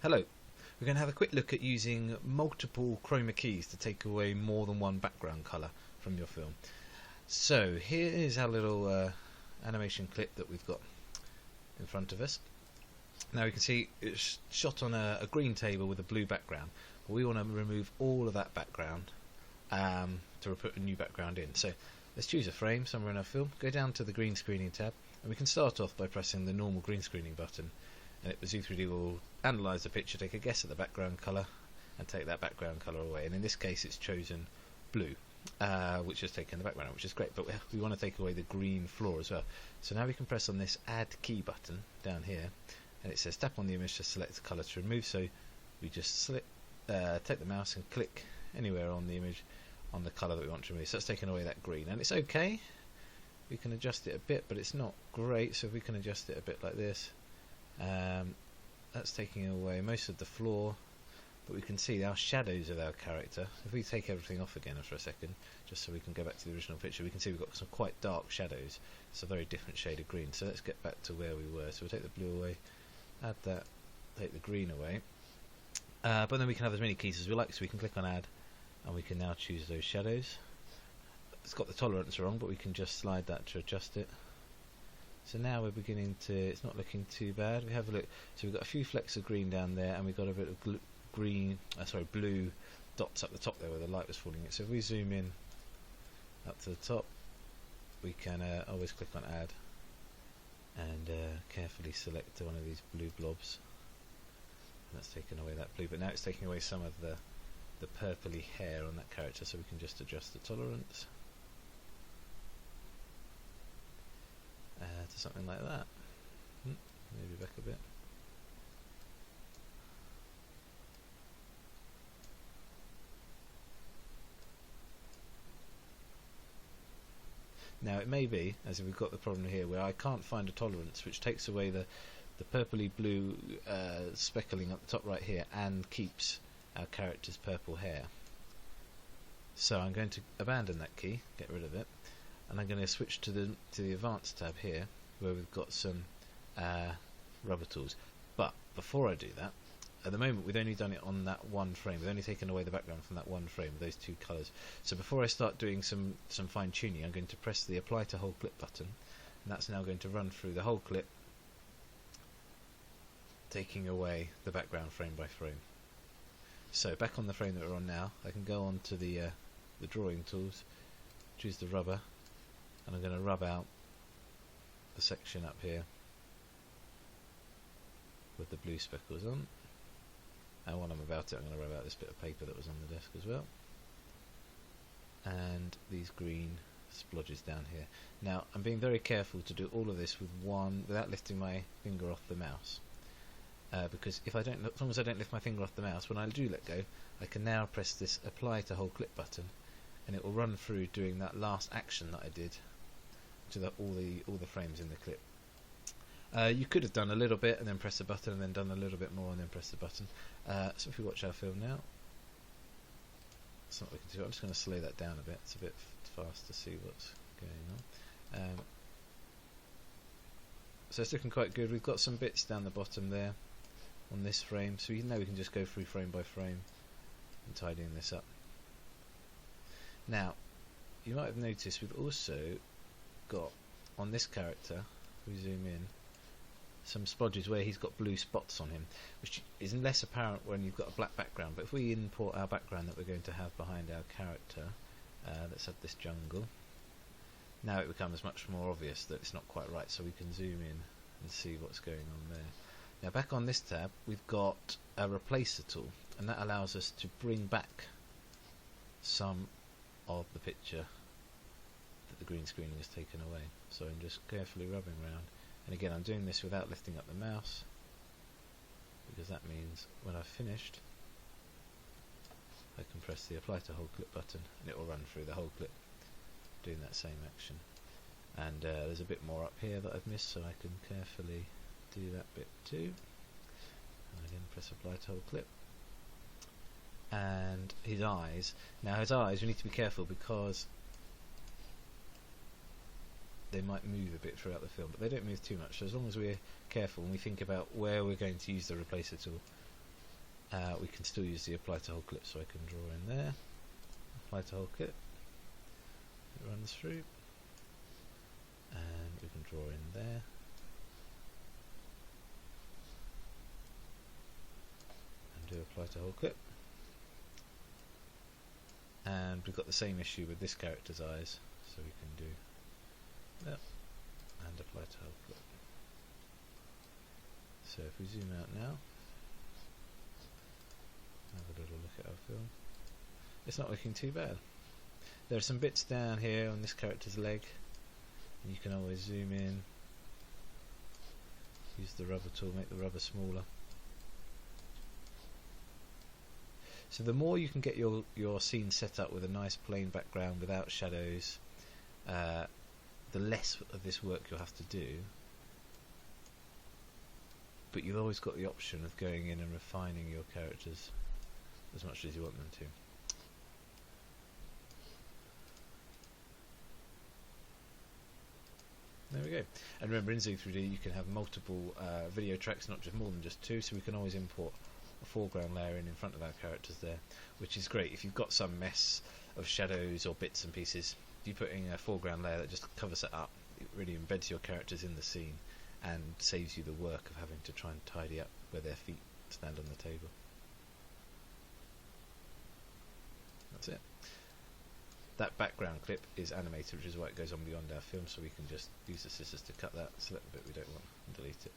Hello, we're going to have a quick look at using multiple chroma keys to take away more than one background colour from your film. So here is our little animation clip that we've got in front of us. Now you can see it's shot on a green table with a blue background, but we want to remove all of that background to put a new background in. So let's choose a frame somewhere in our film, go down to the green screening tab, and we can start off by pressing the normal green screening button. And the Zu3D will analyse the picture, take a guess at the background colour, and take that background colour away. And in this case, it's chosen blue, which has taken the background, which is great. But we want to take away the green floor as well. So now we can press on this Add Key button down here, and it says tap on the image to select the colour to remove. So we just take the mouse and click anywhere on the image on the colour that we want to remove. So that's taken away that green, and it's okay. We can adjust it a bit, but it's not great. So if we can adjust it a bit like this. That's taking away most of the floor, but we can see our shadows of our character. If we take everything off again for a second, just so we can go back to the original picture, we can see we've got some quite dark shadows. It's a very different shade of green. So let's get back to where we were. So we'll take the blue away, add that, take the green away, but then we can have as many keys as we like. So we can click on Add, and we can now choose those shadows. It's got the tolerance wrong, but we can just slide that to adjust it. So now we're beginning to, it's not looking too bad. We have a look, so we've got a few flecks of green down there, and we've got a bit of blue dots up the top there where the light was falling. So if we zoom in up to the top, we can always click on Add and carefully select one of these blue blobs. And that's taken away that blue, but now it's taking away some of the purpley hair on that character, so we can just adjust the tolerance to something like that. Maybe back a bit. Now it may be, as if we've got the problem here, where I can't find a tolerance which takes away the purpley blue speckling at the top right here and keeps our character's purple hair. So I'm going to abandon that key, get rid of it, and I'm going to switch to the Advanced tab here, where we've got some rubber tools. But before I do that, at the moment we've only done it on that one frame. We've only taken away the background from that one frame, those two colours. So before I start doing some fine tuning, I'm going to press the Apply to Whole Clip button, and that's now going to run through the whole clip, taking away the background frame by frame. So back on the frame that we're on now, I can go on to the drawing tools, choose the rubber, and I'm going to rub out the section up here with the blue speckles on. And while I'm about it, I'm going to rub out this bit of paper that was on the desk as well, and these green splodges down here. Now I'm being very careful to do all of this without lifting my finger off the mouse, because if I don't, as long as I don't lift my finger off the mouse, when I do let go, I can now press this Apply to Whole Clip button, and it will run through doing that last action that I did to all the frames in the clip. You could have done a little bit and then press the button, and then done a little bit more and then press the button. So if we watch our film now, that's not what we can do. I'm just going to slow that down a bit. It's a bit fast to see what's going on. So it's looking quite good. We've got some bits down the bottom there on this frame, so now we can just go through frame by frame and tidying this up. Now you might have noticed we've also got on this character, if we zoom in, some splodges where he's got blue spots on him, which is less apparent when you've got a black background. But if we import our background that we're going to have behind our character, let's have this jungle, now it becomes much more obvious that it's not quite right, so we can zoom in and see what's going on there. Now back on this tab we've got a replacer tool, and that allows us to bring back some of the picture that the green screening has taken away. So I'm just carefully rubbing around, and again I'm doing this without lifting up the mouse, because that means when I've finished I can press the Apply to Whole Clip button and it will run through the whole clip doing that same action. And there's a bit more up here that I've missed, so I can carefully do that bit too. And again press Apply to Whole Clip. And his eyes, now his eyes, we need to be careful because they might move a bit throughout the film, but they don't move too much. So as long as we're careful and we think about where we're going to use the replacer tool, We can still use the apply to whole clip, so I can draw in there, apply to whole clip, it runs through, and we can draw in there, and do apply to whole clip. And we've got the same issue with this character's eyes, so we can do that and apply to whole clip. So if we zoom out now, have a little look at our film. It's not looking too bad. There are some bits down here on this character's leg, and you can always zoom in, use the rubber tool, make the rubber smaller. So the more you can get your scene set up with a nice plain background without shadows, the less of this work you'll have to do. But you've always got the option of going in and refining your characters as much as you want them to. There we go. And remember, in Zu3D you can have multiple video tracks, not just more than just two, so we can always import a foreground layer in front of our characters there, which is great. If you've got some mess of shadows or bits and pieces, you put in a foreground layer that just covers it up. It really embeds your characters in the scene and saves you the work of having to try and tidy up where their feet stand on the table. That's it. That background clip is animated, which is why it goes on beyond our film, so we can just use the scissors to cut that, select the bit we don't want, and delete it.